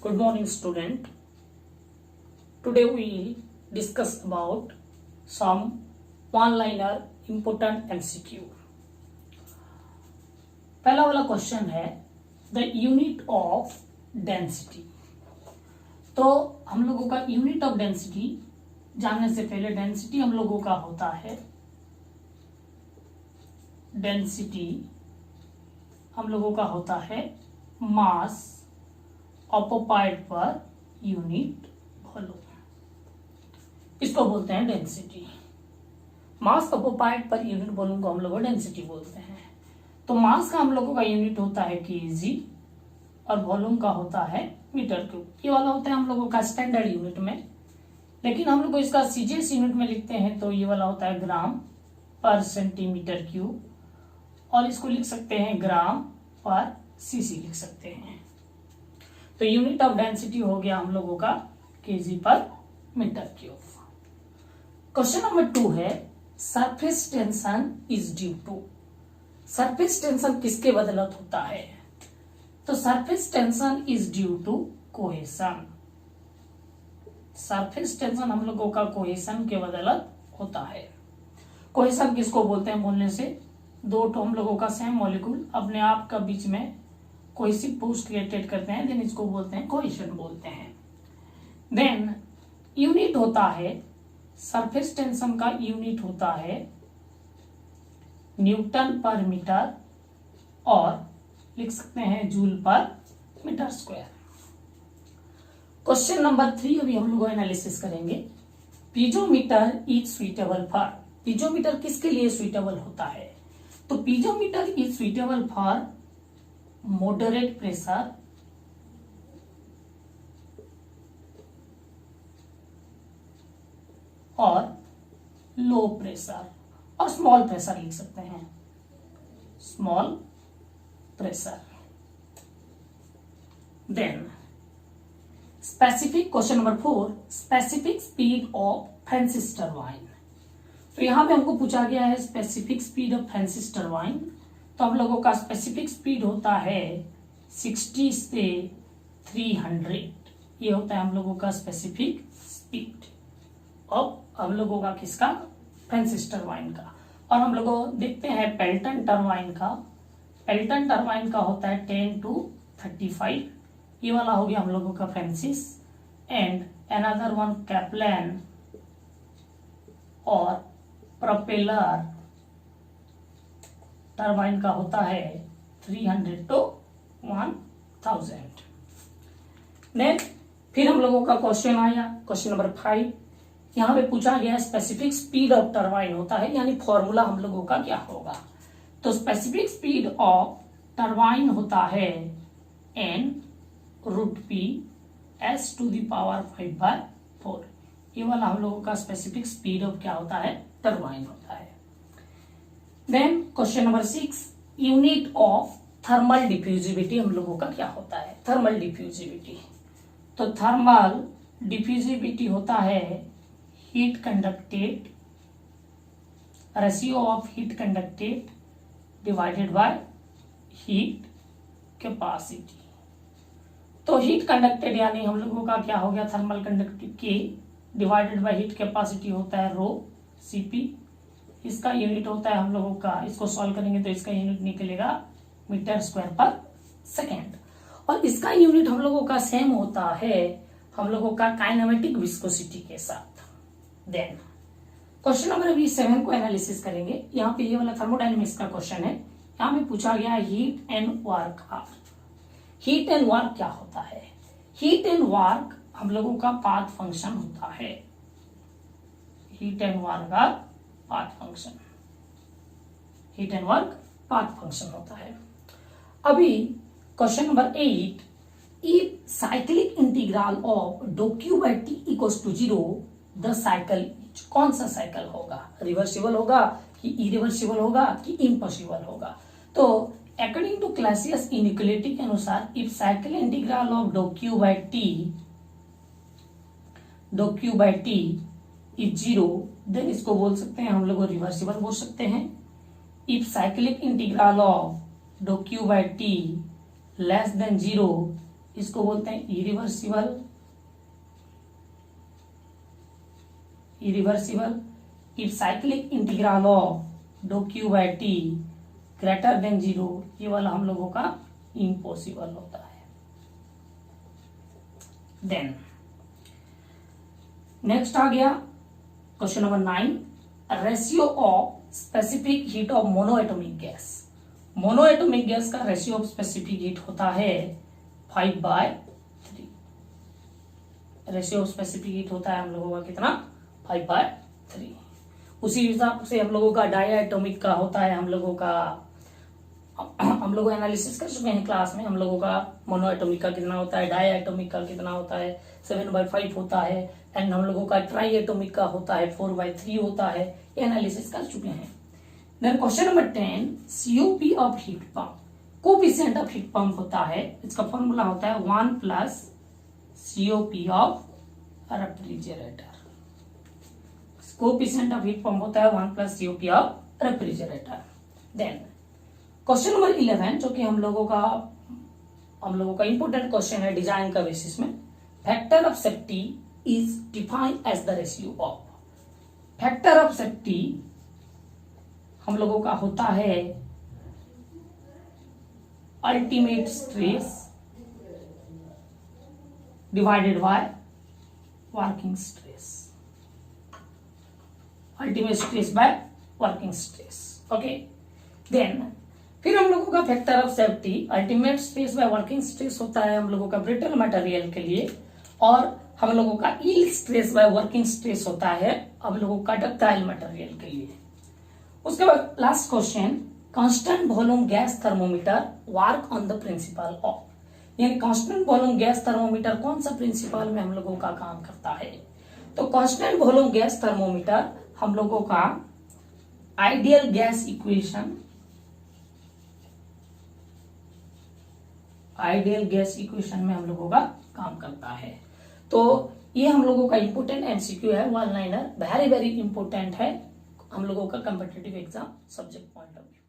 Good morning, student. Today we will discuss about some one-liner important MCQ. पहला वाला question है the unit of density. तो हम लोगों का यूनिट ऑफ डेंसिटी जानने से पहले डेंसिटी हम लोगों का होता है मास ऑक्युपाइड पर यूनिट वॉल्यूम, इसको बोलते हैं डेंसिटी। मास ऑक्युपाइड पर यूनिट वॉल्यूम को हम लोग डेंसिटी बोलते हैं। तो मास का हम लोगों का यूनिट होता है केजी और वॉल्यूम का होता है मीटर क्यूब। ये वाला होता है हम लोगों का स्टैंडर्ड यूनिट में, लेकिन हम लोग इसका सीजीएस यूनिट में लिखते हैं तो ये वाला होता है ग्राम पर सेंटीमीटर क्यूब, और इसको लिख सकते हैं ग्राम पर सीसी लिख सकते हैं। तो यूनिट ऑफ डेंसिटी हो गया हम लोगों का केजी पर मीटर क्यूब। क्वेश्चन नंबर 2 है surface tension is due to. Surface tension किसके बदौलत होता है? तो surface tension is due to cohesion. Surface tension हम लोगों का कोहेशन के बदौलत होता है। कोहेशन किसको बोलते हैं? बोलने से दो तो हम लोगों का सेम मॉलिक्यूल अपने आप का बीच में कोहेसिव फोर्स क्रिएटेड करते हैं, देन इसको बोलते हैं कोहेशन बोलते हैं। देन यूनिट होता है सरफेस टेंशन का यूनिट होता है न्यूटन पर मीटर, और लिख सकते हैं जूल पर मीटर स्क्वायर। क्वेश्चन नंबर 3 अभी हम लोग एनालिसिस करेंगे। Piezometer is suitable for. Piezometer किसके लिए सुइटेबल होता है? तो piezometer is suitable for moderate pressure और लो प्रेशर और स्मॉल प्रेशर लिख सकते हैं, small pressure. Then specific question number 4 specific speed of Francis turbine. तो यहां पे हमको पूछा गया है specific speed of Francis turbine. तो हम लोगों का स्पेसिफिक स्पीड होता है 60 से 300। ये होता है हम लोगों का स्पेसिफिक स्पीड ऑफ हम लोगों का किसका? फ्रांसिस टरबाइन का। और हम लोग देखते हैं पेल्टन टरबाइन का। पेल्टन टरबाइन का होता है 10 to 35। ये वाला हो गया हम लोगों का Francis. And another one Kaplan और प्रोपेलर टरबाइन का होता है 300 to 1000। देन फिर हम लोगों का क्वेश्चन आया क्वेश्चन नंबर 5। यहां पे पूछा गया स्पेसिफिक स्पीड ऑफ टरबाइन होता है, यानी फॉर्मूला हम लोगों का क्या होगा? तो स्पेसिफिक स्पीड ऑफ टरबाइन होता है n√p s⁻⁴ ये वाला हम लोगों का स्पेसिफिक स्पीड ऑफ क्या होता है? टरबाइन होता है। Then question number 6 unit of thermal diffusivity हम लोगों का क्या होता है? Thermal diffusivity. तो थर्मल डिफ्यूजिविटी होता है heat conducted, ratio of heat conducted divided by heat capacity. तो हीट कंडक्टेड यानी हम लोगों का क्या हो गया? थर्मल कंडक्टिव के डिवाइडेड बाय हीट कैपेसिटी होता है रो Cp। इसका यूनिट होता है हम लोगों का, इसको सॉल्व करेंगे तो इसका यूनिट निकलेगा मीटर स्क्वायर पर सेकेंड। और इसका यूनिट हम लोगों का सेम होता है हम लोगों का काइनेमेटिक विस्कोसिटी के साथ। देन क्वेश्चन नंबर अभी 7 को एनालिसिस करेंगे। यहाँ पे ये वाला थर्मोडायनेमिक्स का क्वेश्चन है। यहाँ पे पूछा गया heat and work. Heat and work क्या होता है? हीट एंड वर्क हम लोगों का पाथ फंक्शन होता है। हीट एंड वर्क का path function, heat and work path function होता है। अभी question number 8 if cyclic integral of dough Q by T equals to 0 the cycle. कौन सा साइकिल होगा? रिवर्सिबल होगा कि इरिवर्सिबल होगा कि इम्पॉसिबल होगा? तो अकॉर्डिंग टू क्लासियस इनइक्वालिटी के अनुसार if cycle integral of dough Q by T is 0 then इसको बोल सकते हैं हम लोग रिवर्सिबल बोल सकते हैं। If cyclic integral of dough Q by T less than 0 इसको बोलते हैं irreversible. If cyclic integral of dough Q by T greater than 0, ये वाला हम लोगों का इम्पॉसिबल होता है। देन नेक्स्ट आ गया question number 9, ratio of specific heat of monoatomic gas. Monoatomic gas का रेशियो ऑफ स्पेसिफिक हीट होता है 5/3। रेशियो ऑफ स्पेसिफिक हीट होता है हम लोगों का कितना, 5/3। उसी हिसाब से हम लोगों का डायएटॉमिक का होता है, हम लोग एनालिसिस कर चुके हैं क्लास में। हम लोगों का मोनोएटॉमिक का कितना होता है, डायएटॉमिक का कितना होता है, 7/5 होता है, एंड हम लोगों का ट्राईएटॉमिक का होता है 4/3 होता है। ये एनालिसिस कर चुके हैं। Then question number 10, COP of heat pump. Coefficient of heat pump होता है, इसका फॉर्मूला होता है 1 plus COP of refrigerator. Coefficient of heat pump होता है 1 plus COP of refrigerator. Then question number 11, जो कि हम लोगों का इंपोर्टेंट क्वेश्चन है डिजाइन का बेसिस में, factor of safety is defined as the ratio of. Factor of safety हम लोगों का होता है ultimate stress divided by working stress. Ultimate stress by working stress. Okay, then फिर हम लोगों का factor of safety ultimate stress by working stress होता है हम लोगों का ब्रिटल मटेरियल के लिए, और हम लोगों का yield stress by working stress होता है हम लोगों का डक्टाइल मटेरियल के लिए। उसके बाद last question, constant volume gas thermometer work on the principle of. यानी कांस्टेंट वॉल्यूम गैस थर्मोमीटर कौन सा प्रिंसिपल में हम लोगों का काम करता है। तो कांस्टेंट वॉल्यूम गैस थर्मोमीटर हम लोगों का आइडियल गैस इक्वेशन में हम लोगों का काम करता है। तो ये हम लोगों का इंपोर्टेंट एमसीक्यू है, one liner, very very important है हम लोगों का competitive exam subject point of view.